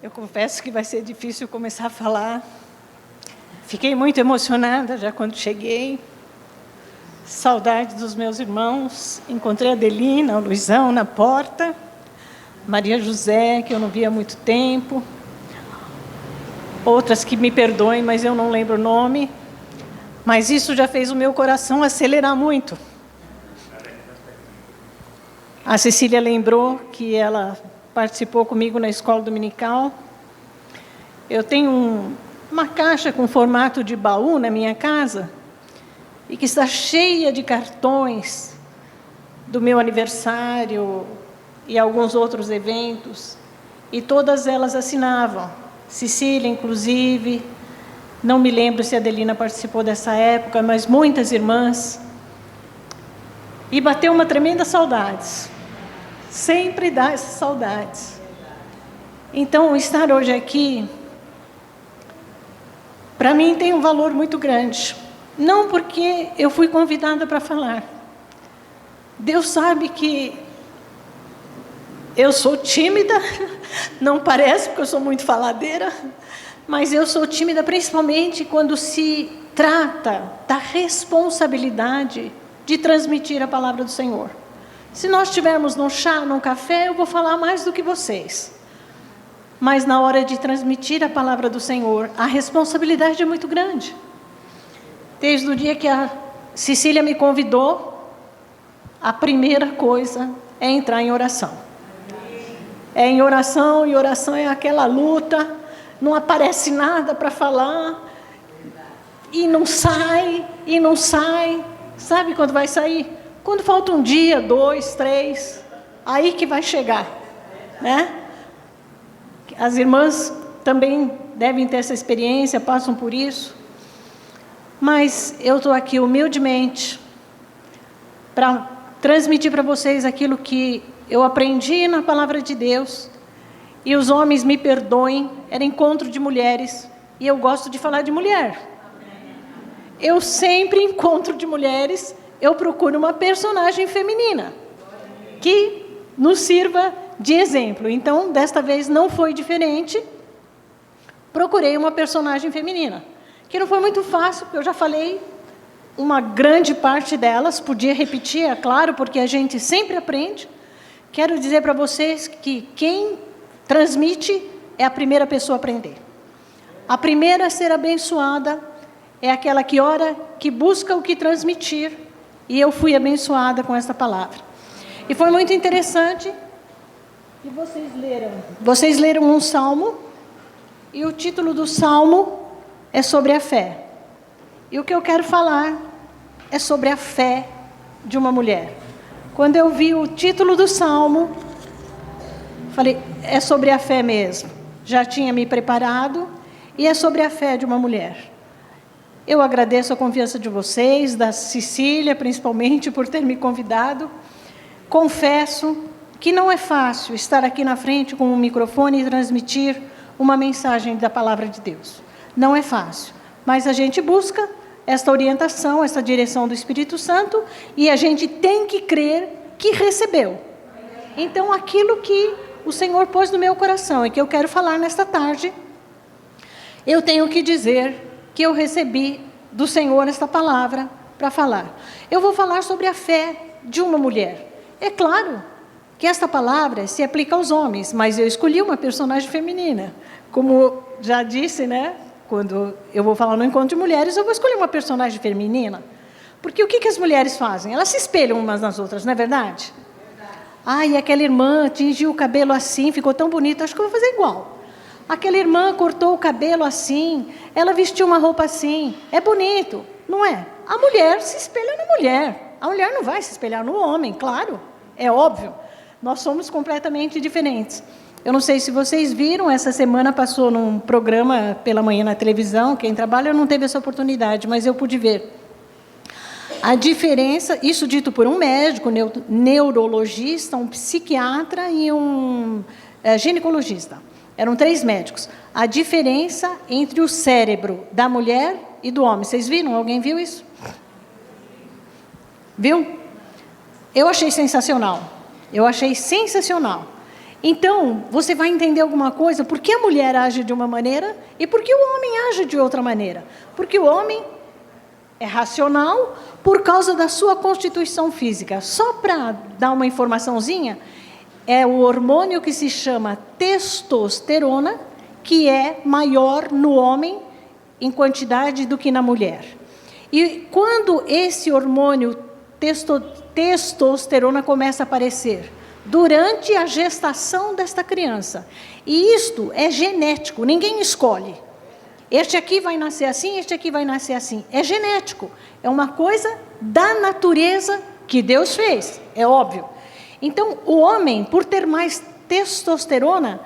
Eu confesso que vai ser difícil começar a falar. Fiquei muito emocionada já quando cheguei. Saudade dos meus irmãos. Encontrei a Adelina, o Luizão na porta. Maria José, que eu não via há muito tempo. Outras que me perdoem, mas eu não lembro o nome. Mas isso já fez o meu coração acelerar muito. A Cecília lembrou que ela participou comigo na escola dominical. Eu tenho uma caixa com formato de baú na minha casa e que está cheia de cartões do meu aniversário e alguns outros eventos. E todas elas assinavam. Cecília, inclusive. Não me lembro se a Adelina participou dessa época, mas muitas irmãs. E bateu uma tremenda saudade. Sempre dá essas saudades. Então, estar hoje aqui, para mim, tem um valor muito grande. Não porque eu fui convidada para falar. Deus sabe que eu sou tímida, não parece, porque eu sou muito faladeira, mas eu sou tímida principalmente quando se trata da responsabilidade de transmitir a palavra do Senhor. Se nós estivermos num chá, num café, eu vou falar mais do que vocês. Mas na hora de transmitir a palavra do Senhor, a responsabilidade é muito grande. Desde o dia que a Cecília me convidou, a primeira coisa é entrar em oração. É em oração, e oração é aquela luta, não aparece nada para falar, e não sai, e não sai. Sabe quando vai sair? Quando falta um dia, 2, 3, aí que vai chegar, né? As irmãs também devem ter essa experiência, passam por isso. Mas eu estou aqui humildemente para transmitir para vocês aquilo que eu aprendi na palavra de Deus. E os homens me perdoem, era encontro de mulheres, e eu gosto de falar de mulher. Eu sempre encontro de mulheres, eu procuro uma personagem feminina que nos sirva de exemplo. Então, desta vez não foi diferente. Procurei uma personagem feminina, que não foi muito fácil, porque eu já falei uma grande parte delas, podia repetir, é claro, porque a gente sempre aprende. Quero dizer para vocês que quem transmite é a primeira pessoa a aprender. A primeira a ser abençoada é aquela que ora, que busca o que transmitir, e eu fui abençoada com esta palavra. E foi muito interessante que vocês leram um salmo, e o título do salmo é sobre a fé. E o que eu quero falar é sobre a fé de uma mulher. Quando eu vi o título do salmo, falei, é sobre a fé mesmo. Já tinha me preparado, e é sobre a fé de uma mulher. Eu agradeço a confiança de vocês, da Cecília, principalmente, por ter me convidado. Confesso que não é fácil estar aqui na frente com um microfone e transmitir uma mensagem da palavra de Deus. Não é fácil, mas a gente busca esta orientação, esta direção do Espírito Santo, e a gente tem que crer que recebeu. Então, aquilo que o Senhor pôs no meu coração e que eu quero falar nesta tarde, eu tenho que dizer que eu recebi do Senhor esta palavra para falar. Eu vou falar sobre a fé de uma mulher. É claro que esta palavra se aplica aos homens, mas eu escolhi uma personagem feminina. Como já disse, né? Quando eu vou falar no encontro de mulheres, eu vou escolher uma personagem feminina. Porque o que as mulheres fazem? Elas se espelham umas nas outras, não é verdade? Ai, aquela irmã tingiu o cabelo assim, ficou tão bonita, acho que eu vou fazer igual. Aquela irmã cortou o cabelo assim, ela vestiu uma roupa assim, é bonito, não é? A mulher se espelha na mulher, a mulher não vai se espelhar no homem, claro, é óbvio. Nós somos completamente diferentes. Eu não sei se vocês viram, essa semana passou num programa pela manhã na televisão, quem trabalha não teve essa oportunidade, mas eu pude ver. A diferença, isso dito por um médico, neurologista, um psiquiatra e um ginecologista. Eram 3 médicos. A diferença entre o cérebro da mulher e do homem. Vocês viram? Alguém viu isso? Viu? Eu achei sensacional. Eu achei sensacional. Então, você vai entender alguma coisa, por que a mulher age de uma maneira e por que o homem age de outra maneira. Porque o homem é racional por causa da sua constituição física. Só para dar uma informaçãozinha, é o hormônio que se chama testosterona, que é maior no homem em quantidade do que na mulher. E quando esse hormônio testosterona começa a aparecer? Durante a gestação desta criança. E isto é genético, ninguém escolhe. Este aqui vai nascer assim, este aqui vai nascer assim. É genético, é uma coisa da natureza que Deus fez, é óbvio. Então, o homem, por ter mais testosterona,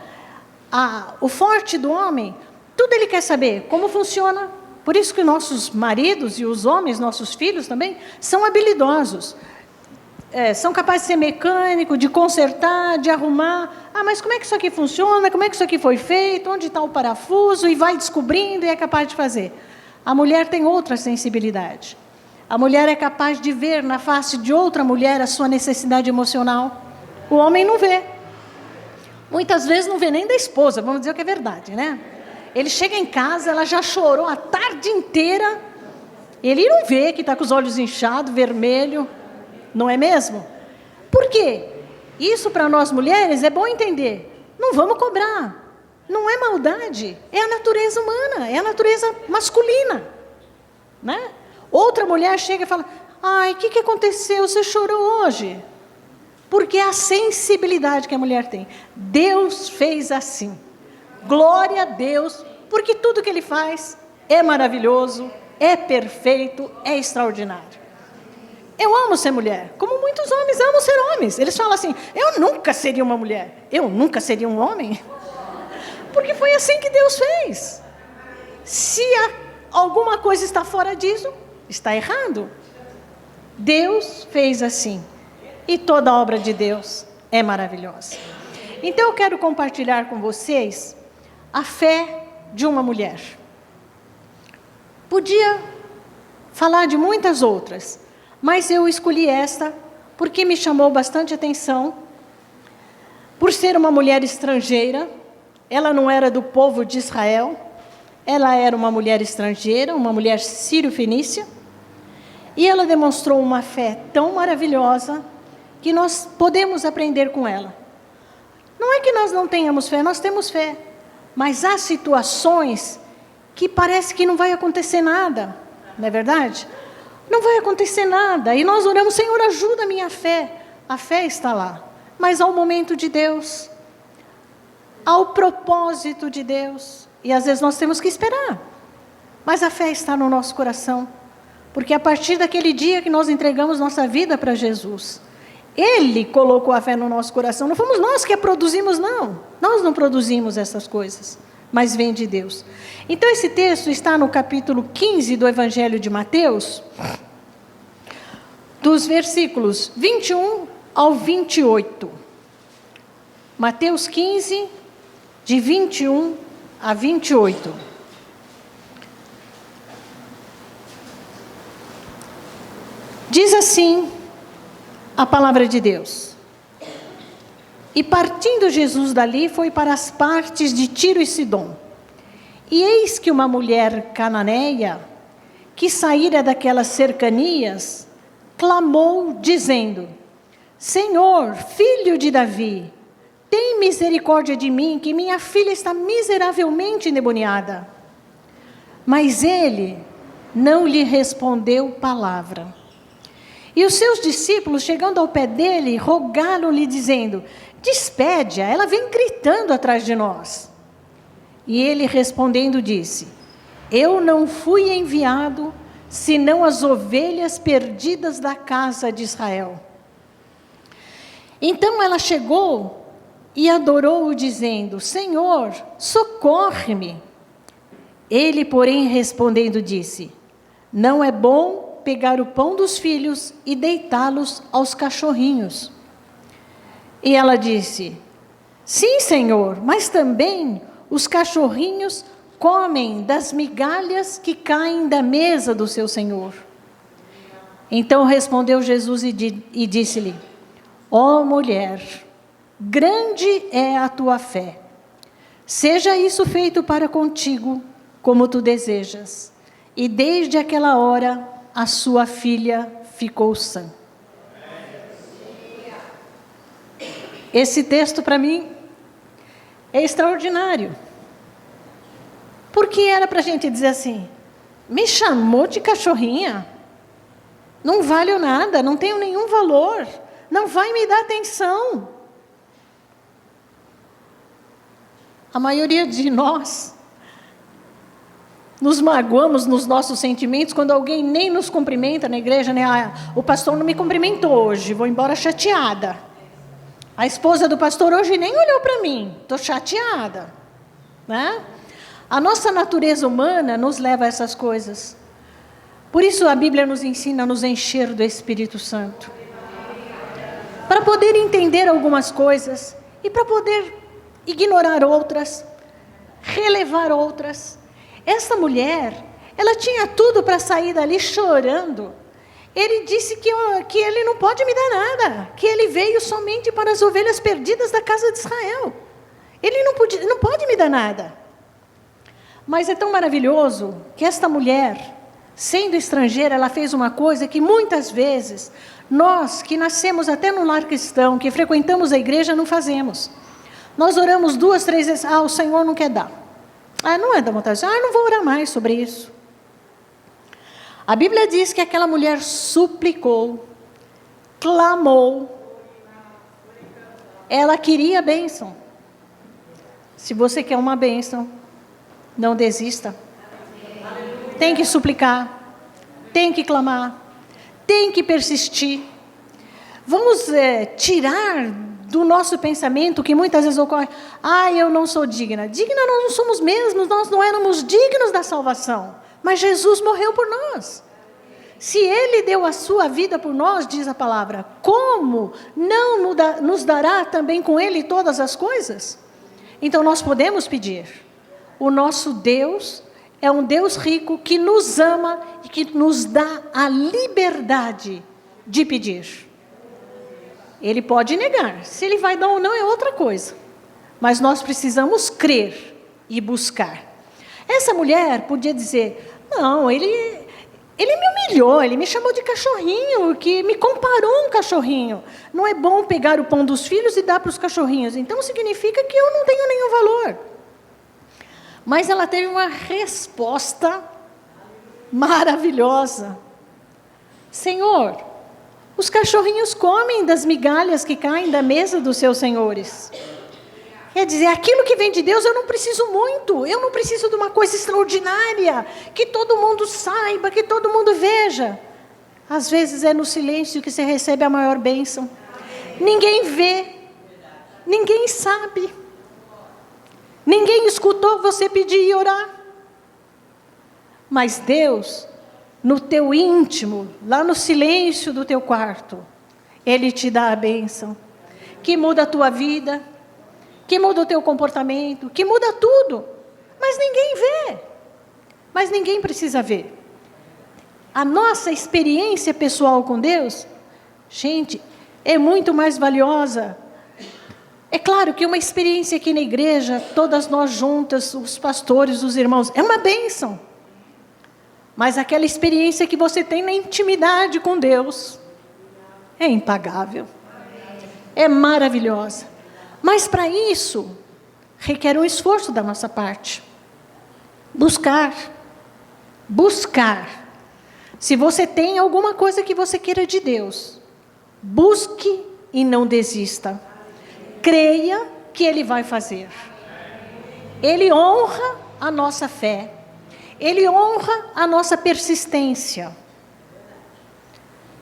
o forte do homem, tudo ele quer saber, como funciona. Por isso que nossos maridos e os homens, nossos filhos também, são habilidosos. São capazes de ser mecânico, de consertar, de arrumar. Mas como é que isso aqui funciona? Como é que isso aqui foi feito? Onde está o parafuso? E vai descobrindo e é capaz de fazer. A mulher tem outra sensibilidade. A mulher é capaz de ver na face de outra mulher a sua necessidade emocional. O homem não vê. Muitas vezes não vê nem da esposa, vamos dizer o que é verdade, né? Ele chega em casa, ela já chorou a tarde inteira. Ele não vê que está com os olhos inchados, vermelho. Não é mesmo? Por quê? Isso para nós mulheres é bom entender. Não vamos cobrar. Não é maldade. É a natureza humana, é a natureza masculina. Né? Outra mulher chega e fala, o que aconteceu? Você chorou hoje? Porque é a sensibilidade que a mulher tem. Deus fez assim. Glória a Deus, porque tudo que Ele faz é maravilhoso, é perfeito, é extraordinário. Eu amo ser mulher, como muitos homens amam ser homens. Eles falam assim, eu nunca seria uma mulher, eu nunca seria um homem. Porque foi assim que Deus fez. Se alguma coisa está fora disso, está errado. Deus fez assim. E toda obra de Deus é maravilhosa. Então eu quero compartilhar com vocês a fé de uma mulher. Podia falar de muitas outras, mas eu escolhi esta porque me chamou bastante atenção. Por ser uma mulher estrangeira, ela não era do povo de Israel, ela era uma mulher estrangeira, uma mulher sírio-fenícia, e ela demonstrou uma fé tão maravilhosa que nós podemos aprender com ela. Não é que nós não tenhamos fé, nós temos fé, mas há situações que parece que não vai acontecer nada, não é verdade? Não vai acontecer nada, e nós oramos, Senhor, ajuda a minha fé. A fé está lá, mas ao momento de Deus, ao propósito de Deus, e às vezes nós temos que esperar, mas a fé está no nosso coração, porque a partir daquele dia que nós entregamos nossa vida para Jesus, Ele colocou a fé no nosso coração, não fomos nós que a produzimos, não, nós não produzimos essas coisas, mas vem de Deus. Então esse texto está no capítulo 15 do Evangelho de Mateus, dos versículos 21 ao 28. Mateus 15, de 21 a 28. Diz assim a palavra de Deus. E partindo Jesus dali, foi para as partes de Tiro e Sidom. E eis que uma mulher cananeia, que saíra daquelas cercanias, clamou, dizendo: Senhor, filho de Davi, tem misericórdia de mim, que minha filha está miseravelmente endemoniada. Mas ele não lhe respondeu palavra. E os seus discípulos, chegando ao pé dele, rogaram-lhe, dizendo: despede-a, ela vem gritando atrás de nós. E ele respondendo disse: eu não fui enviado, senão as ovelhas perdidas da casa de Israel. Então ela chegou e adorou-o, dizendo: Senhor, socorre-me. Ele, porém, respondendo, disse: não é bom pegar o pão dos filhos e deitá-los aos cachorrinhos. E ela disse: sim, Senhor, mas também os cachorrinhos comem das migalhas que caem da mesa do seu Senhor. Então respondeu Jesus e disse-lhe: ó mulher, grande é a tua fé. Seja isso feito para contigo, como tu desejas. E desde aquela hora, a sua filha ficou sã. Esse texto, para mim, é extraordinário. Porque era para a gente dizer assim, me chamou de cachorrinha? Não valho nada, não tenho nenhum valor, não vai me dar atenção. A maioria de nós nos magoamos nos nossos sentimentos quando alguém nem nos cumprimenta na igreja, né? O pastor não me cumprimentou hoje, vou embora chateada. A esposa do pastor hoje nem olhou para mim, estou chateada, né? A nossa natureza humana nos leva a essas coisas. Por isso a Bíblia nos ensina a nos encher do Espírito Santo. Para poder entender algumas coisas e para poder ignorar outras, relevar outras. Essa mulher, ela tinha tudo para sair dali chorando. Ele disse que ele não pode me dar nada, que ele veio somente para as ovelhas perdidas da casa de Israel. Ele não pode me dar nada. Mas é tão maravilhoso que esta mulher, sendo estrangeira, ela fez uma coisa que muitas vezes nós que nascemos até no lar cristão, que frequentamos a igreja, não fazemos. Nós oramos 2, 3 vezes, o Senhor não quer dar. Não é da vontade, não vou orar mais sobre isso. A Bíblia diz que aquela mulher suplicou, clamou, ela queria a bênção. Se você quer uma bênção, não desista. Tem que suplicar, tem que clamar, tem que persistir. Vamos tirar do nosso pensamento que muitas vezes ocorre, eu não sou digna. Digna nós não somos mesmos, nós não éramos dignos da salvação. Mas Jesus morreu por nós. Se Ele deu a sua vida por nós, diz a palavra, como não nos dará também com Ele todas as coisas? Então nós podemos pedir. O nosso Deus é um Deus rico que nos ama e que nos dá a liberdade de pedir. Ele pode negar, se Ele vai dar ou não é outra coisa. Mas nós precisamos crer e buscar. Essa mulher podia dizer, não, ele me humilhou, ele me chamou de cachorrinho, que me comparou a um cachorrinho. Não é bom pegar o pão dos filhos e dar para os cachorrinhos, então significa que eu não tenho nenhum valor. Mas ela teve uma resposta maravilhosa. Senhor, os cachorrinhos comem das migalhas que caem da mesa dos seus senhores. Quer dizer, aquilo que vem de Deus eu não preciso muito, eu não preciso de uma coisa extraordinária, que todo mundo saiba, que todo mundo veja. Às vezes é no silêncio que se recebe a maior bênção. Ninguém vê, ninguém sabe, ninguém escutou você pedir e orar. Mas Deus, no teu íntimo, lá no silêncio do teu quarto, Ele te dá a bênção, que muda a tua vida, que muda o teu comportamento, que muda tudo. Mas ninguém vê. Mas ninguém precisa ver. A nossa experiência pessoal com Deus, gente, é muito mais valiosa. É claro que uma experiência aqui na igreja, todas nós juntas, os pastores, os irmãos, é uma bênção. Mas aquela experiência que você tem na intimidade com Deus, é impagável. É maravilhosa. Mas para isso, requer um esforço da nossa parte. Buscar. Se você tem alguma coisa que você queira de Deus, busque e não desista. Creia que Ele vai fazer. Ele honra a nossa fé. Ele honra a nossa persistência.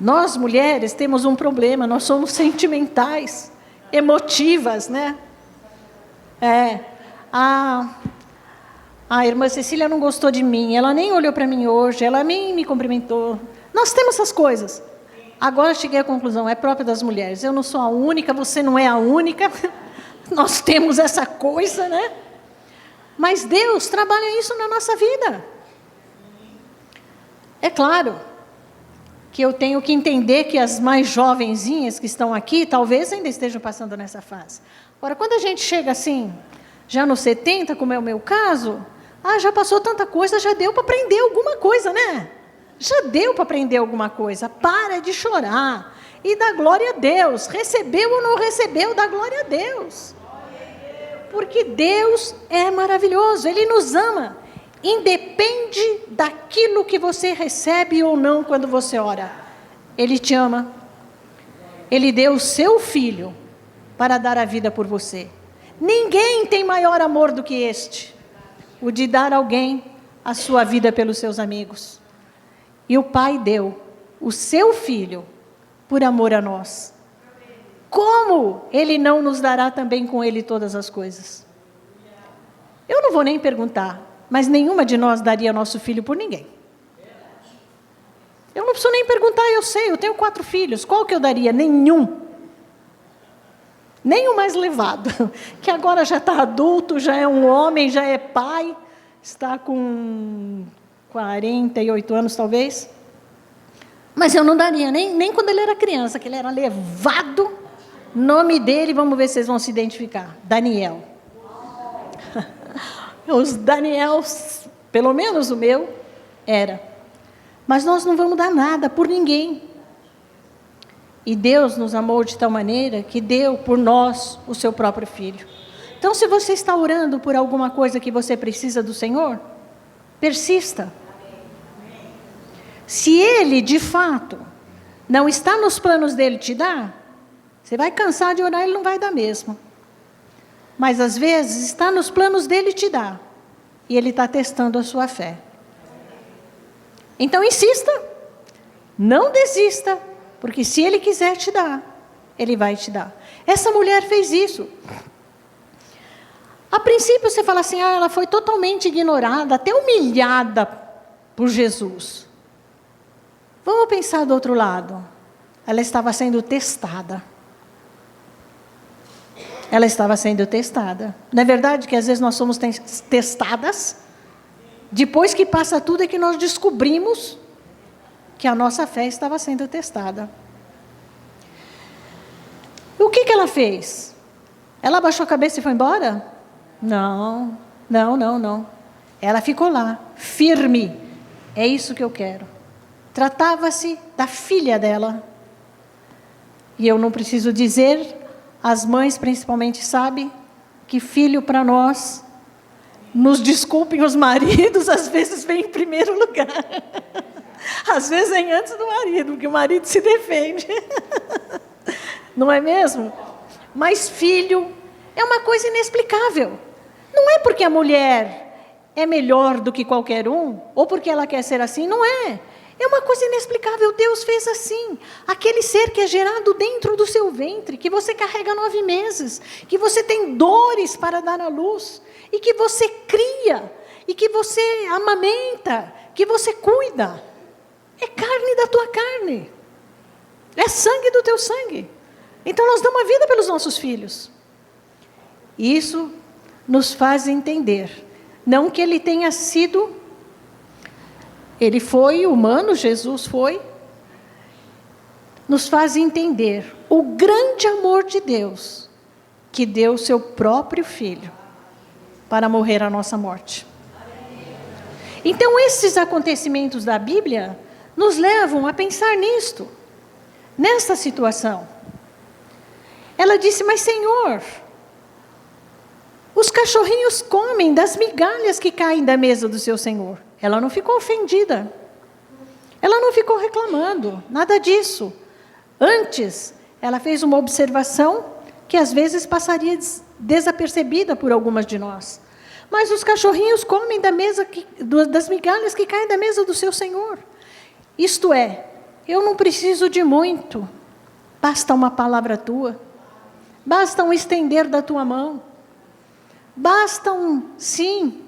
Nós, mulheres, temos um problema, nós somos sentimentais. Emotivas, né? A irmã Cecília não gostou de mim, ela nem olhou para mim hoje, ela nem me cumprimentou. Nós temos essas coisas. Agora cheguei à conclusão, é própria das mulheres. Eu não sou a única, você não é a única. Nós temos essa coisa, né? Mas Deus trabalha isso na nossa vida. É claro que eu tenho que entender que as mais jovenzinhas que estão aqui, talvez ainda estejam passando nessa fase. Agora, quando a gente chega assim, já nos 70, como é o meu caso, já passou tanta coisa, já deu para aprender alguma coisa, né? Já deu para aprender alguma coisa. Para de chorar e dá glória a Deus. Recebeu ou não recebeu, dá glória a Deus. Porque Deus é maravilhoso, Ele nos ama. Independe daquilo que você recebe ou não quando você ora. Ele te ama. Ele deu o seu Filho para dar a vida por você. Ninguém tem maior amor do que este, o de dar a alguém a sua vida pelos seus amigos. E o Pai deu o seu Filho por amor a nós. Como Ele não nos dará também com Ele todas as coisas? Eu não vou nem perguntar, mas nenhuma de nós daria nosso filho por ninguém. Eu não preciso nem perguntar, eu sei, eu tenho 4 filhos, qual que eu daria? Nenhum. Nem o mais levado, que agora já está adulto, já é um homem, já é pai, está com 48 anos talvez. Mas eu não daria, nem quando ele era criança, que ele era levado. Nome dele, vamos ver se vocês vão se identificar, Daniel. Os Daniels, pelo menos o meu, era. Mas nós não vamos dar nada por ninguém. E Deus nos amou de tal maneira que deu por nós o seu próprio Filho. Então, se você está orando por alguma coisa que você precisa do Senhor, persista. Se Ele, de fato, não está nos planos dEle te dar, você vai cansar de orar, Ele não vai dar mesmo. Mas, às vezes, está nos planos dEle te dar. E Ele está testando a sua fé. Então, insista. Não desista. Porque se Ele quiser te dar, Ele vai te dar. Essa mulher fez isso. A princípio você fala assim, ela foi totalmente ignorada, até humilhada por Jesus. Vamos pensar do outro lado. Ela estava sendo testada. Ela estava sendo testada. Não é verdade que às vezes nós somos testadas? Depois que passa tudo é que nós descobrimos que a nossa fé estava sendo testada. O que ela fez? Ela abaixou a cabeça e foi embora? Não. Ela ficou lá, firme. É isso que eu quero. Tratava-se da filha dela. E eu não preciso dizer, as mães principalmente sabem, que filho para nós, nos desculpem os maridos, às vezes vem em primeiro lugar. Às vezes vem antes do marido, porque o marido se defende. Não é mesmo? Mas filho é uma coisa inexplicável. Não é porque a mulher é melhor do que qualquer um, ou porque ela quer ser assim, não é. É uma coisa inexplicável, Deus fez assim. Aquele ser que é gerado dentro do seu ventre, que você carrega 9 meses, que você tem dores para dar à luz, e que você cria, e que você amamenta, que você cuida. É carne da tua carne. É sangue do teu sangue. Então nós damos a vida pelos nossos filhos. Isso nos faz entender. Não que ele tenha sido... Ele foi humano, Jesus foi. Nos faz entender o grande amor de Deus, que deu o seu próprio Filho para morrer a nossa morte. Então esses acontecimentos da Bíblia nos levam a pensar nisto, nesta situação. Ela disse, mas Senhor, os cachorrinhos comem das migalhas que caem da mesa do seu Senhor. Ela não ficou ofendida. Ela não ficou reclamando, nada disso. Antes, ela fez uma observação que às vezes passaria desapercebida por algumas de nós. Mas os cachorrinhos comem das migalhas que caem da mesa do seu Senhor. Isto é, eu não preciso de muito. Basta uma palavra tua. Basta um estender da tua mão. Basta um sim.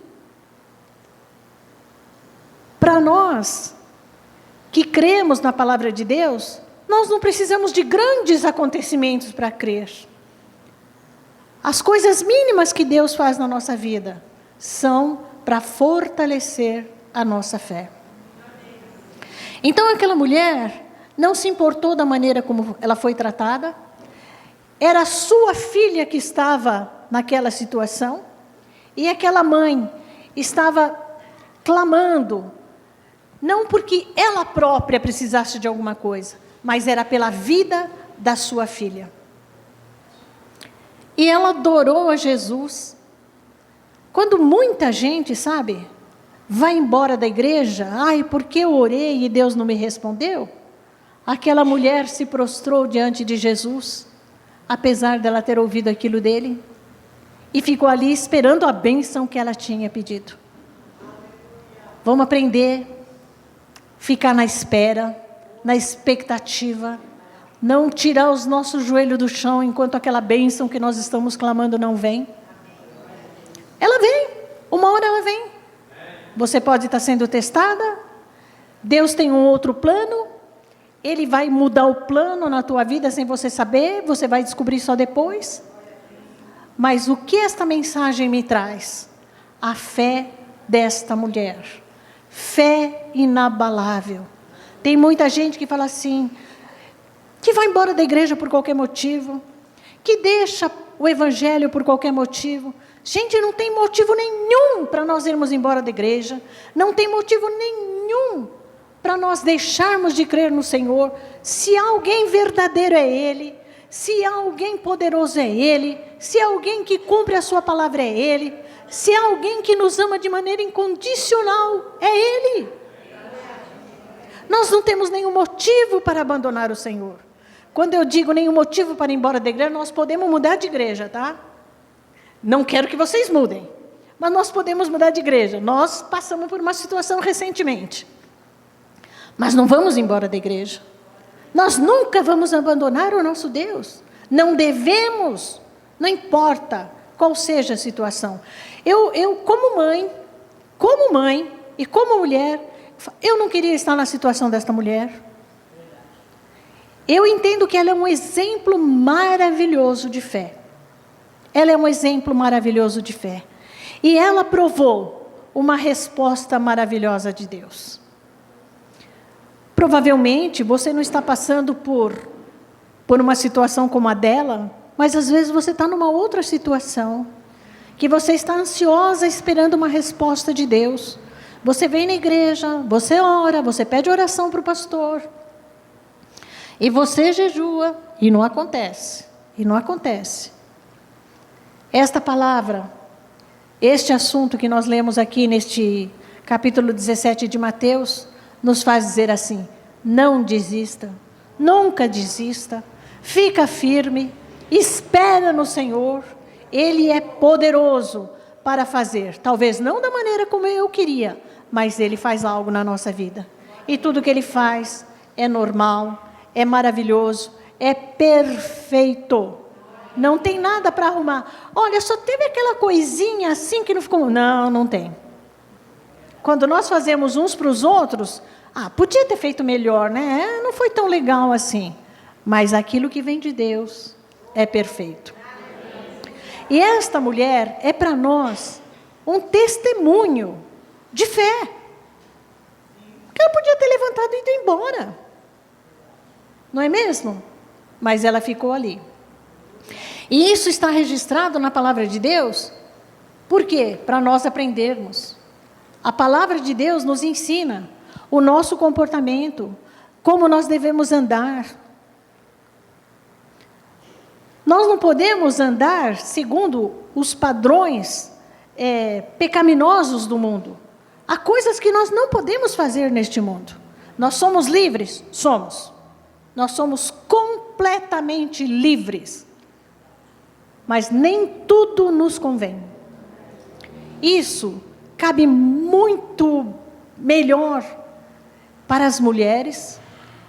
Para nós, que cremos na palavra de Deus, nós não precisamos de grandes acontecimentos para crer. As coisas mínimas que Deus faz na nossa vida são para fortalecer a nossa fé. Então aquela mulher não se importou da maneira como ela foi tratada. Era a sua filha que estava naquela situação, e aquela mãe estava clamando, não porque ela própria precisasse de alguma coisa, mas era pela vida da sua filha. E ela adorou a Jesus. Quando muita gente, sabe, vai embora da igreja, ai, porque eu orei e Deus não me respondeu? Aquela mulher se prostrou diante de Jesus, apesar dela ter ouvido aquilo dele, e ficou ali esperando a bênção que ela tinha pedido. Vamos aprender, ficar na espera, na expectativa, não tirar os nossos joelhos do chão enquanto aquela bênção que nós estamos clamando não vem. Ela vem, uma hora ela vem. Você pode estar sendo testada, Deus tem um outro plano, Ele vai mudar o plano na tua vida sem você saber, você vai descobrir só depois. Mas o que esta mensagem me traz? A fé desta mulher, fé inabalável. Tem muita gente que fala assim, que vai embora da igreja por qualquer motivo, que deixa o evangelho por qualquer motivo. Gente, não tem motivo nenhum para nós irmos embora da igreja, não tem motivo nenhum para nós deixarmos de crer no Senhor. Se alguém verdadeiro é Ele, se alguém poderoso é Ele, se alguém que cumpre a sua palavra é Ele, se alguém que nos ama de maneira incondicional é Ele. Nós não temos nenhum motivo para abandonar o Senhor. Quando eu digo nenhum motivo para ir embora da igreja, nós podemos mudar de igreja, tá? Não quero que vocês mudem, mas nós podemos mudar de igreja. Nós passamos por uma situação recentemente, mas não vamos embora da igreja. Nós nunca vamos abandonar o nosso Deus. Não devemos, não importa qual seja a situação. Eu como mãe e como mulher, eu não queria estar na situação desta mulher. Eu entendo que ela é um exemplo maravilhoso de fé. Ela é um exemplo maravilhoso de fé. E ela provou uma resposta maravilhosa de Deus. Provavelmente você não está passando por uma situação como a dela, mas às vezes você está numa outra situação, que você está ansiosa esperando uma resposta de Deus. Você vem na igreja, você ora, você pede oração para o pastor, e você jejua, e não acontece, e não acontece. Esta palavra, este assunto que nós lemos aqui neste capítulo 17 de Mateus, nos faz dizer assim, não desista, nunca desista, fica firme, espera no Senhor, Ele é poderoso para fazer, talvez não da maneira como eu queria, mas Ele faz algo na nossa vida, e tudo que Ele faz é normal, é maravilhoso, é perfeito, não tem nada para arrumar. Olha, só teve aquela coisinha assim que não ficou, não tem. Quando nós fazemos uns para os outros, podia ter feito melhor, né? Não foi tão legal assim, mas aquilo que vem de Deus é perfeito. E esta mulher é para nós um testemunho de fé. Ela podia ter levantado e ido embora, não é mesmo? Mas ela ficou ali. E isso está registrado na palavra de Deus. Por quê? Para nós aprendermos. A palavra de Deus nos ensina o nosso comportamento, como nós devemos andar. Nós não podemos andar segundo os padrões pecaminosos do mundo. Há coisas que nós não podemos fazer neste mundo. Nós somos livres? Somos. Nós somos completamente livres. Mas nem tudo nos convém. Isso cabe muito melhor para as mulheres,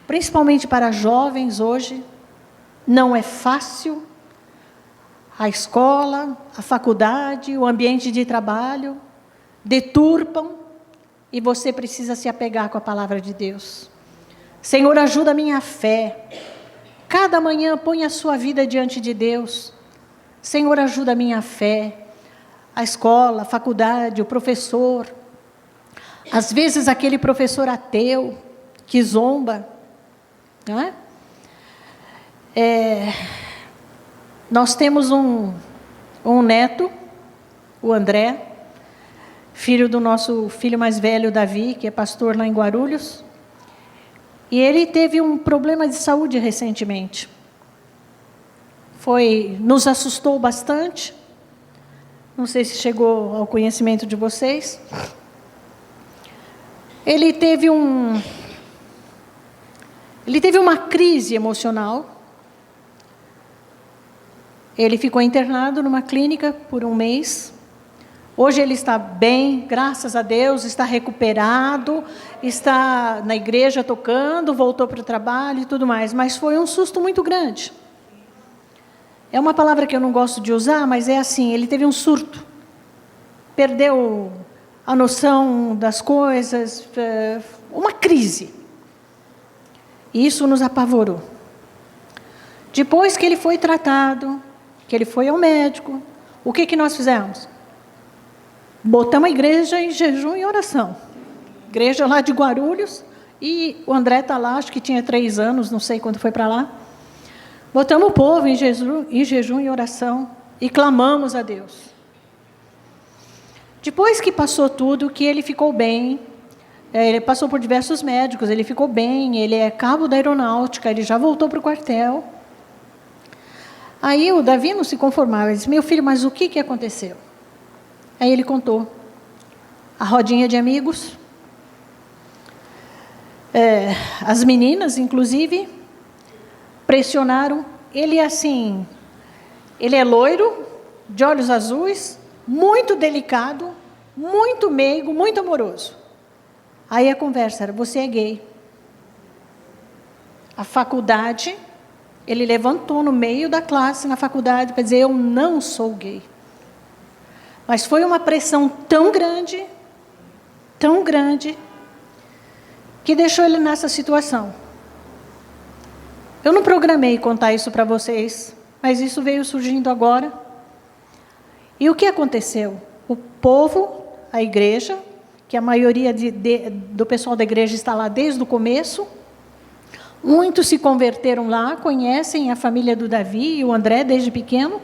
principalmente para as jovens hoje. Não é fácil. A escola, a faculdade, o ambiente de trabalho deturpam e você precisa se apegar com a palavra de Deus. Senhor, ajuda a minha fé. Cada manhã põe a sua vida diante de Deus. Senhor, ajuda a minha fé. A escola, a faculdade, o professor. Às vezes aquele professor ateu que zomba, Não é? Nós temos um neto, o André, filho do nosso filho mais velho, Davi, que é pastor lá em Guarulhos. E ele teve um problema de saúde recentemente. Nos assustou bastante. Não sei se chegou ao conhecimento de vocês. Ele teve uma crise emocional. Ele ficou internado numa clínica por 1 mês. Hoje ele está bem, graças a Deus, está recuperado, está na igreja tocando, voltou para o trabalho e tudo mais. Mas foi um susto muito grande. É uma palavra que eu não gosto de usar, mas é assim, ele teve um surto. Perdeu a noção das coisas, uma crise. E isso nos apavorou. Depois que ele foi tratado, que ele foi ao médico, o que nós fizemos? Botamos a igreja em jejum e oração. Igreja lá de Guarulhos, e o André está lá, acho que tinha 3 anos, não sei quando foi para lá. Botamos o povo em jejum e oração e clamamos a Deus. Depois que passou tudo, que ele ficou bem, ele passou por diversos médicos, ele ficou bem, ele é cabo da aeronáutica, ele já voltou para o quartel. Aí o Davi não se conformava, ele disse, meu filho, mas o que aconteceu? Aí ele contou. A rodinha de amigos, as meninas, inclusive, pressionaram. Ele é loiro, de olhos azuis, muito delicado, muito meigo, muito amoroso. Aí a conversa era, você é gay. A faculdade, ele levantou no meio da classe na faculdade para dizer, eu não sou gay. Mas foi uma pressão tão grande, que deixou ele nessa situação. Eu não programei contar isso para vocês, mas isso veio surgindo agora. E o que aconteceu? O povo, a igreja, que a maioria do pessoal da igreja está lá desde o começo, muitos se converteram lá, conhecem a família do Davi e o André desde pequeno,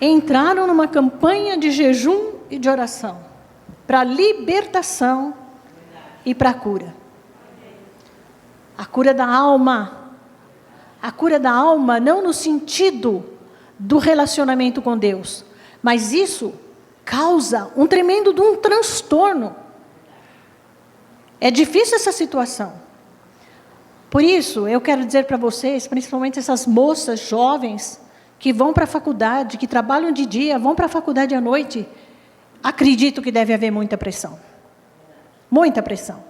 entraram numa campanha de jejum e de oração, para libertação e para a cura. A cura da alma. A cura da alma não no sentido do relacionamento com Deus, mas isso causa um tremendo transtorno. É difícil essa situação. Por isso, eu quero dizer para vocês, principalmente essas moças jovens, que vão para a faculdade, que trabalham de dia, vão para a faculdade à noite, acredito que deve haver muita pressão. Muita pressão.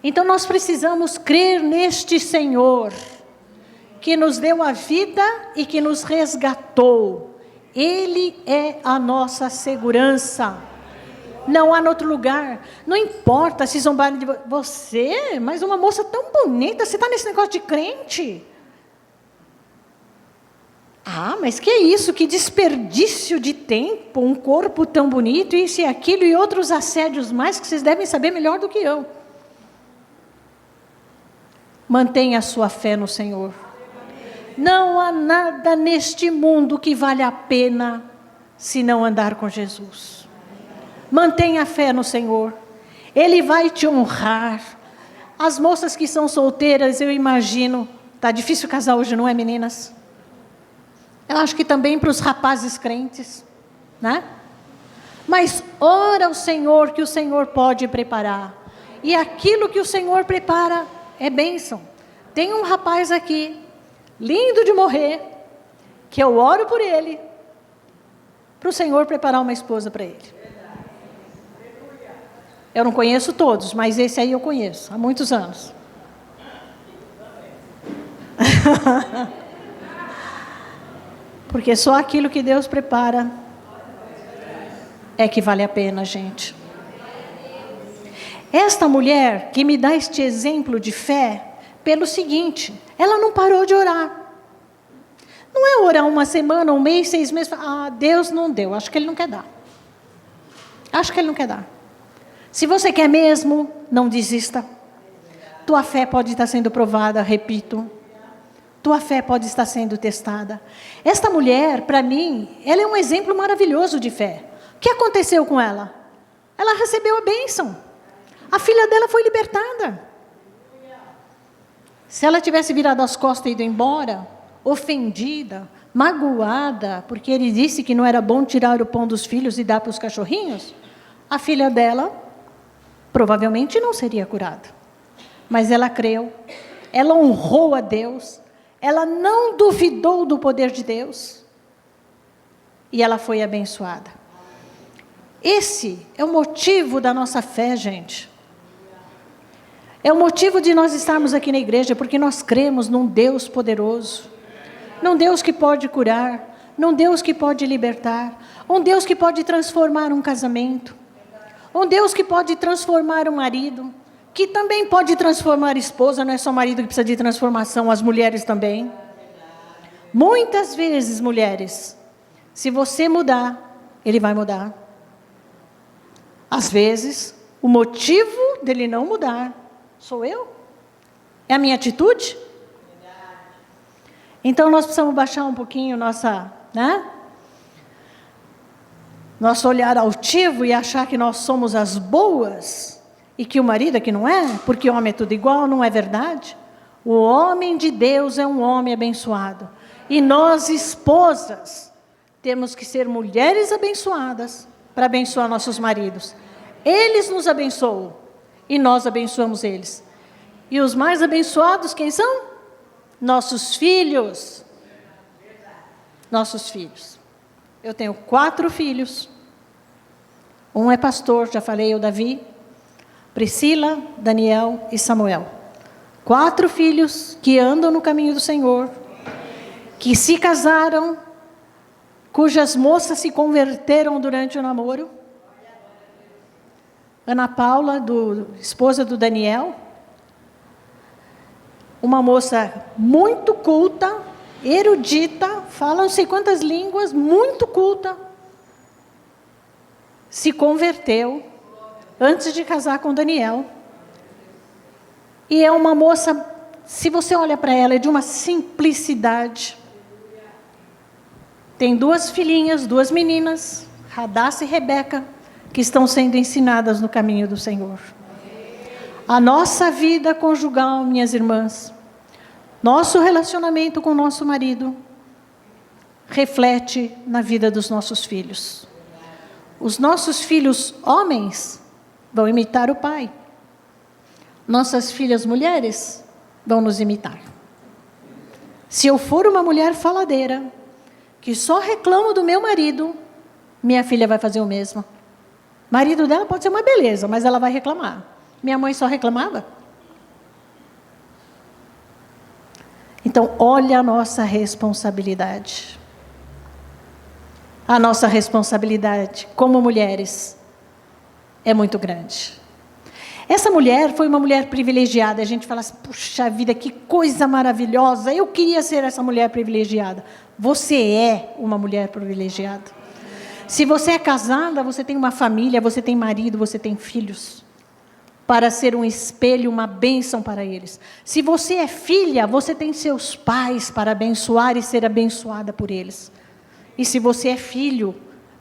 Então, nós precisamos crer neste Senhor, que nos deu a vida e que nos resgatou. Ele é a nossa segurança. Não há em outro lugar. Não importa se zombarem de você, mas uma moça tão bonita, você está nesse negócio de crente? Ah, mas que é isso? Que desperdício de tempo, um corpo tão bonito, isso e aquilo, e outros assédios mais, que vocês devem saber melhor do que eu. Mantenha a sua fé no Senhor. Não há nada neste mundo que vale a pena se não andar com Jesus. Mantenha a fé no Senhor. Ele vai te honrar. As moças que são solteiras, eu imagino, está difícil casar hoje, não é, meninas? Eu acho que também para os rapazes crentes, né? Mas ora ao Senhor, que o Senhor pode preparar. E aquilo que o Senhor prepara é bênção. Tem um rapaz aqui, lindo de morrer, que eu oro por ele, para o Senhor preparar uma esposa para ele. Eu não conheço todos, mas esse aí eu conheço, há muitos anos. Porque só aquilo que Deus prepara é que vale a pena, gente. Esta mulher que me dá este exemplo de fé, pelo seguinte, ela não parou de orar. Não é orar 1 semana, 1 mês, 6 meses, Deus não deu, acho que Ele não quer dar. Acho que Ele não quer dar. Se você quer mesmo, não desista. tua fé pode estar sendo provada, repito. Tua fé pode estar sendo testada. Esta mulher, para mim, ela é um exemplo maravilhoso de fé. O que aconteceu com ela? Ela recebeu a bênção. A filha dela foi libertada. Se ela tivesse virado as costas e ido embora, ofendida, magoada, porque ele disse que não era bom tirar o pão dos filhos e dar para os cachorrinhos, a filha dela provavelmente não seria curada. Mas ela creu, ela honrou a Deus, ela não duvidou do poder de Deus e ela foi abençoada. Esse é o motivo da nossa fé, gente. É o motivo de nós estarmos aqui na igreja, porque nós cremos num Deus poderoso, num Deus que pode curar, num Deus que pode libertar, um Deus que pode transformar um casamento, um Deus que pode transformar um marido, que também pode transformar a esposa, não é só o marido que precisa de transformação, as mulheres também. Muitas vezes, mulheres, se você mudar, ele vai mudar. Às vezes, o motivo dele não mudar sou eu? É a minha atitude? Então, nós precisamos baixar um pouquinho nosso olhar altivo e achar que nós somos as boas e que o marido é que não é, porque o homem é tudo igual, não é verdade? O homem de Deus é um homem abençoado. E nós, esposas, temos que ser mulheres abençoadas para abençoar nossos maridos. Eles nos abençoam e nós abençoamos eles. E os mais abençoados, quem são? Nossos filhos. Nossos filhos. Eu tenho 4 filhos. Um é pastor, já falei, o Davi, Priscila, Daniel e Samuel. 4 filhos que andam no caminho do Senhor, que se casaram, cujas moças se converteram durante o namoro. Ana Paula, esposa do Daniel, uma moça muito culta, erudita, fala não sei quantas línguas, muito culta, se converteu antes de casar com Daniel. E é uma moça, se você olha para ela, é de uma simplicidade. Tem 2 filhinhas, 2 meninas, Radassa e Rebeca, que estão sendo ensinadas no caminho do Senhor. A nossa vida conjugal, minhas irmãs, nosso relacionamento com o nosso marido, reflete na vida dos nossos filhos. Os nossos filhos homens vão imitar o pai. Nossas filhas mulheres vão nos imitar. Se eu for uma mulher faladeira, que só reclamo do meu marido, minha filha vai fazer o mesmo. O marido dela pode ser uma beleza, mas ela vai reclamar. Minha mãe só reclamava. Então, olha a nossa responsabilidade. A nossa responsabilidade como mulheres é muito grande. Essa mulher foi uma mulher privilegiada. A gente fala assim, puxa vida, que coisa maravilhosa. Eu queria ser essa mulher privilegiada. Você é uma mulher privilegiada. Se você é casada, você tem uma família, você tem marido, você tem filhos. Para ser um espelho, uma bênção para eles. Se você é filha, você tem seus pais para abençoar e ser abençoada por eles. E se você é filho,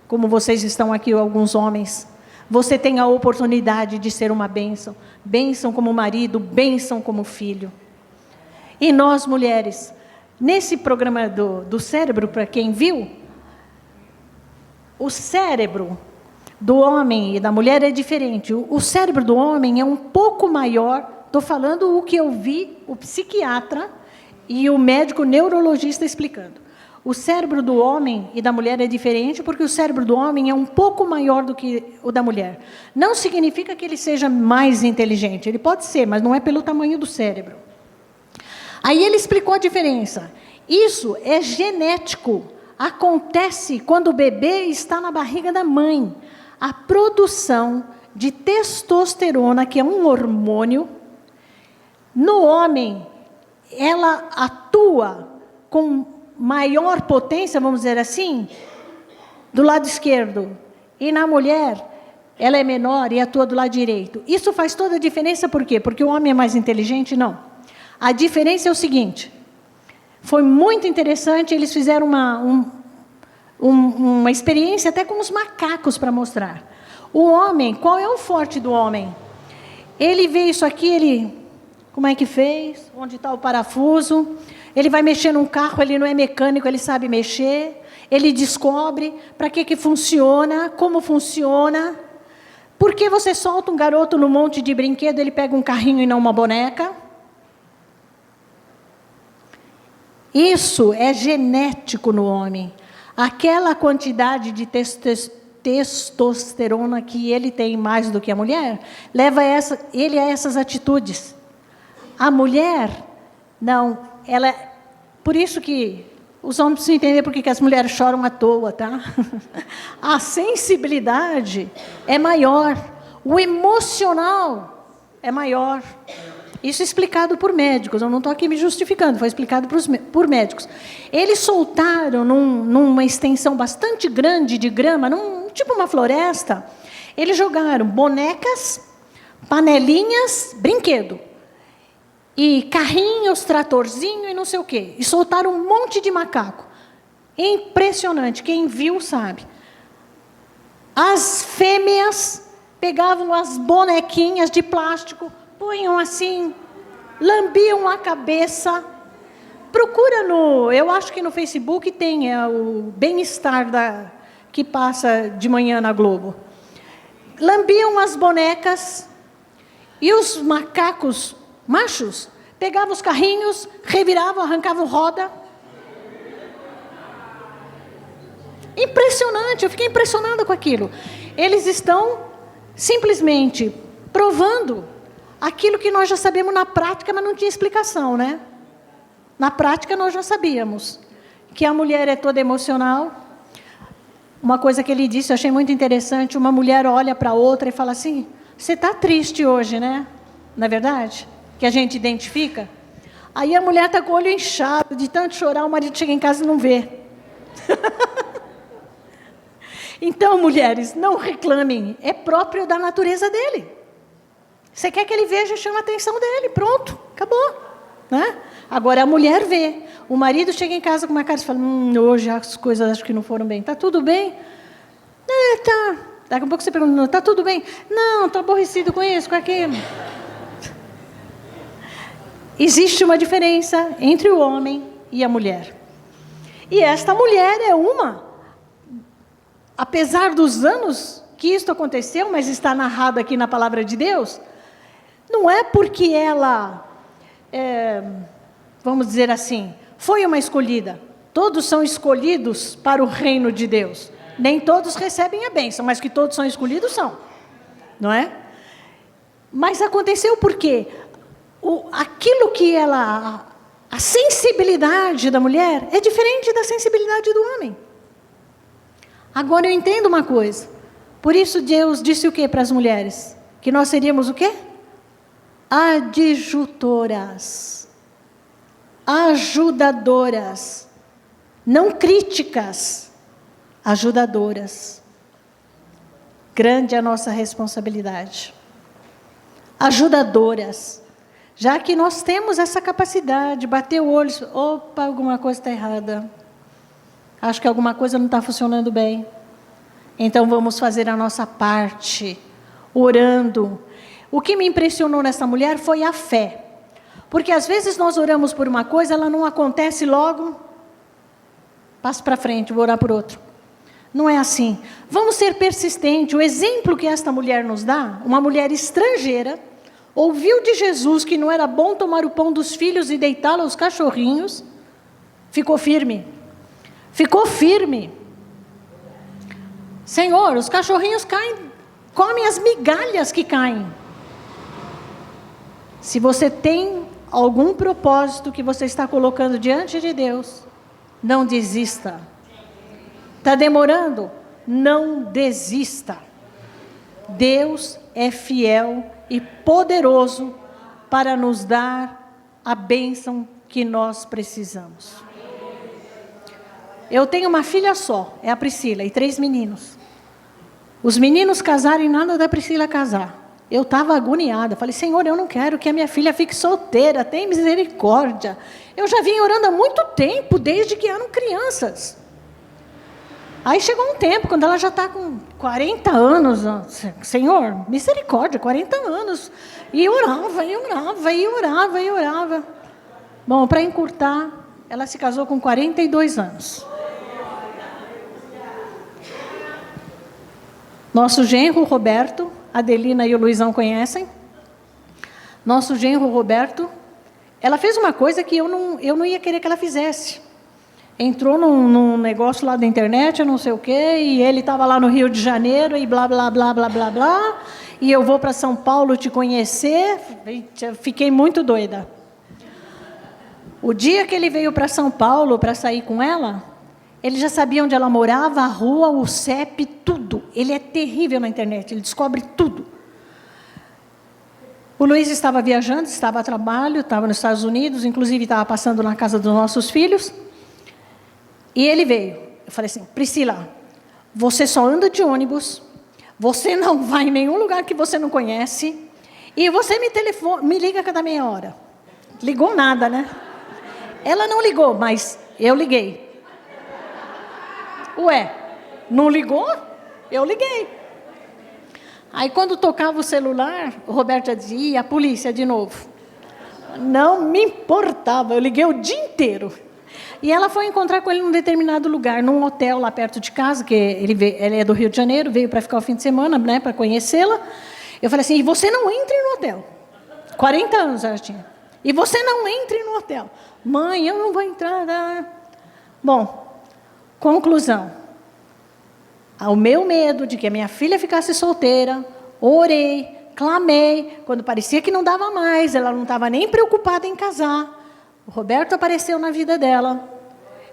como vocês estão aqui, alguns homens, você tem a oportunidade de ser uma bênção. Bênção como marido, bênção como filho. E nós, mulheres, nesse programa do cérebro, para quem viu, o cérebro do homem e da mulher é diferente. O cérebro do homem é um pouco maior. Estou falando o que eu vi o psiquiatra e o médico neurologista explicando. O cérebro do homem e da mulher é diferente porque o cérebro do homem é um pouco maior do que o da mulher. Não significa que ele seja mais inteligente. Ele pode ser, mas não é pelo tamanho do cérebro. Aí ele explicou a diferença. Isso é genético. Acontece quando o bebê está na barriga da mãe. A produção de testosterona, que é um hormônio, no homem, ela atua com maior potência, vamos dizer assim, do lado esquerdo. E na mulher, ela é menor e atua do lado direito. Isso faz toda a diferença, por quê? Porque o homem é mais inteligente? Não. A diferença é o seguinte, foi muito interessante, eles fizeram uma experiência até com os macacos para mostrar. O homem, qual é o forte do homem? Ele vê isso aqui, como é que fez? Onde está o parafuso? Ele vai mexer num carro, ele não é mecânico, ele sabe mexer. Ele descobre para que funciona, como funciona. Por que você solta um garoto no monte de brinquedo, ele pega um carrinho e não uma boneca? Isso é genético no homem. Aquela quantidade de testosterona que ele tem mais do que a mulher, leva ele a essas atitudes. A mulher, não, ela... Por isso que os homens precisam entender por que as mulheres choram à toa, tá? A sensibilidade é maior, o emocional é maior. Isso é explicado por médicos, eu não estou aqui me justificando, foi explicado por médicos. Eles soltaram numa extensão bastante grande de grama, tipo uma floresta, eles jogaram bonecas, panelinhas, brinquedo, e carrinhos, tratorzinho e não sei o quê. E soltaram um monte de macaco. Impressionante, quem viu sabe. As fêmeas pegavam as bonequinhas de plástico, punham assim, lambiam a cabeça. Procura eu acho que no Facebook tem o bem-estar que passa de manhã na Globo. Lambiam as bonecas e os macacos machos pegavam os carrinhos, reviravam, arrancavam roda. Impressionante, eu fiquei impressionada com aquilo. Eles estão simplesmente provando aquilo que nós já sabemos na prática, mas não tinha explicação, né? Na prática nós já sabíamos que a mulher é toda emocional. Uma coisa que ele disse, eu achei muito interessante, uma mulher olha para a outra e fala assim, você está triste hoje, né? Não é verdade? Que a gente identifica. Aí a mulher está com o olho inchado, de tanto chorar, o marido chega em casa e não vê. Então, mulheres, não reclamem, é próprio da natureza dele. Você quer que ele veja, chama a atenção dele, pronto, acabou. Né? Agora a mulher vê, o marido chega em casa com uma cara e fala, hoje as coisas acho que não foram bem. Está tudo bem? Tá. Daqui a pouco você pergunta, está tudo bem? Não, estou aborrecido com isso, com aquilo. Existe uma diferença entre o homem e a mulher. E esta mulher é apesar dos anos que isto aconteceu, mas está narrado aqui na palavra de Deus, não é porque ela, vamos dizer assim, foi uma escolhida. Todos são escolhidos para o reino de Deus. Nem todos recebem a bênção, mas que todos são escolhidos são. Não é? Mas aconteceu porque aquilo que a sensibilidade da mulher é diferente da sensibilidade do homem. Agora eu entendo uma coisa. Por isso Deus disse o quê para as mulheres? Que nós seríamos o quê? Adjutoras. Ajudadoras. Não críticas. Ajudadoras. Grande é a nossa responsabilidade. Ajudadoras. Já que nós temos essa capacidade de bater o olho, opa, alguma coisa está errada. Acho que alguma coisa não está funcionando bem. Então vamos fazer a nossa parte, orando. O que me impressionou nessa mulher foi a fé. Porque às vezes nós oramos por uma coisa, ela não acontece logo, passo para frente, vou orar por outro. Não é assim. Vamos ser persistentes. O exemplo que esta mulher nos dá, uma mulher estrangeira, ouviu de Jesus que não era bom tomar o pão dos filhos e deitá-lo aos cachorrinhos, ficou firme. Ficou firme. Senhor, os cachorrinhos caem, comem as migalhas que caem. Se você tem algum propósito que você está colocando diante de Deus, não desista. Está demorando? Não desista. Deus é fiel e poderoso para nos dar a bênção que nós precisamos. Eu tenho uma filha só, é a Priscila, e 3 meninos. Os meninos casaram e nada da Priscila casar. Eu estava agoniada. Falei, Senhor, eu não quero que a minha filha fique solteira. Tem misericórdia. Eu já vim orando há muito tempo, desde que eram crianças. Aí chegou um tempo, quando ela já está com 40 anos. Senhor, misericórdia, 40 anos. E orava, e orava, e orava, e orava. Bom, para encurtar, ela se casou com 42 anos. Nosso genro Roberto, a Adelina e o Luizão conhecem. Nosso genro Roberto, ela fez uma coisa que eu não ia querer que ela fizesse. Entrou num negócio lá da internet, eu não sei o quê, e ele estava lá no Rio de Janeiro, e blá, blá, blá, blá, blá, blá, e eu vou para São Paulo te conhecer. Fiquei muito doida. O dia que ele veio para São Paulo para sair com ela, ele já sabia onde ela morava, a rua, o CEP, tudo. Ele é terrível na internet, ele descobre tudo. O Luiz estava viajando, estava a trabalho, estava nos Estados Unidos, inclusive estava passando na casa dos nossos filhos. E ele veio. Eu falei assim, Priscila, você só anda de ônibus, você não vai em nenhum lugar que você não conhece, e você me liga a cada meia hora. Ligou nada, né? Ela não ligou, mas eu liguei. Ué, não ligou? Eu liguei. Aí quando tocava o celular, o Roberto já dizia, a polícia de novo. Não me importava, eu liguei o dia inteiro. E ela foi encontrar com ele num determinado lugar, num hotel lá perto de casa, que ele é do Rio de Janeiro, veio para ficar o fim de semana, né, para conhecê-la. Eu falei assim, e você não entre no hotel. 40 anos ela tinha. E você não entre no hotel. Mãe, eu não vou entrar. Bom, conclusão. Ao meu medo de que a minha filha ficasse solteira, orei, clamei, quando parecia que não dava mais, ela não estava nem preocupada em casar. O Roberto apareceu na vida dela,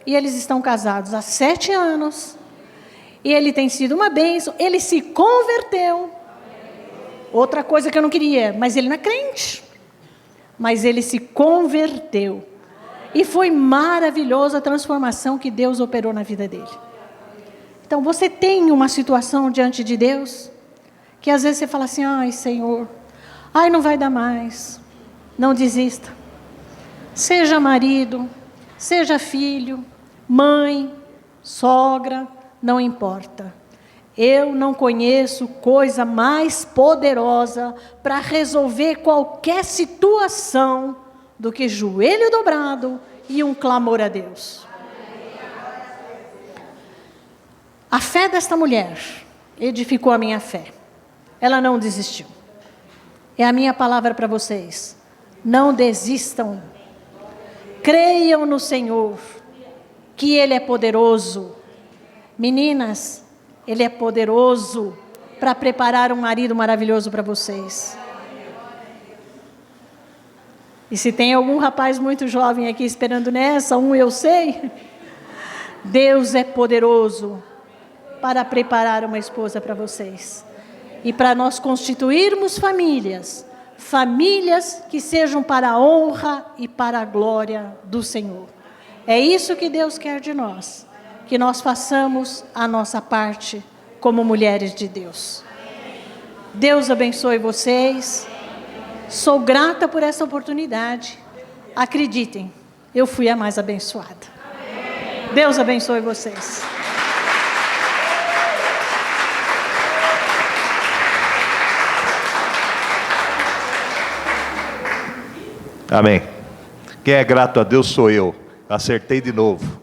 e eles estão casados há 7 anos, e ele tem sido uma bênção, ele se converteu. Outra coisa que eu não queria, mas ele não é crente, mas ele se converteu, e foi maravilhosa a transformação que Deus operou na vida dele. Então, você tem uma situação diante de Deus, que às vezes você fala assim, ai Senhor, ai não vai dar mais, não desista. Seja marido, seja filho, mãe, sogra, não importa. Eu não conheço coisa mais poderosa para resolver qualquer situação do que joelho dobrado e um clamor a Deus. A fé desta mulher edificou a minha fé. Ela não desistiu. É a minha palavra para vocês. Não desistam. Creiam no Senhor, que Ele é poderoso. Meninas, Ele é poderoso para preparar um marido maravilhoso para vocês. E se tem algum rapaz muito jovem aqui esperando nessa, eu sei. Deus é poderoso para preparar uma esposa para vocês. E para nós constituirmos famílias que sejam para a honra e para a glória do Senhor. É isso que Deus quer de nós, que nós façamos a nossa parte como mulheres de Deus. Deus abençoe vocês. Sou grata por essa oportunidade. Acreditem, eu fui a mais abençoada. Deus abençoe vocês. Amém. Quem é grato a Deus sou eu. Acertei de novo.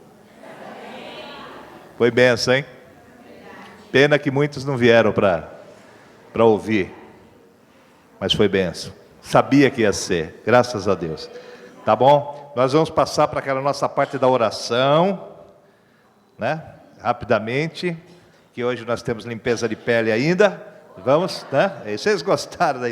Foi benção, hein? Pena que muitos não vieram para ouvir. Mas foi benção. Sabia que ia ser. Graças a Deus. Tá bom? Nós vamos passar para aquela nossa parte da oração, né? Rapidamente. Que hoje nós temos limpeza de pele ainda. Vamos, né? Vocês gostaram da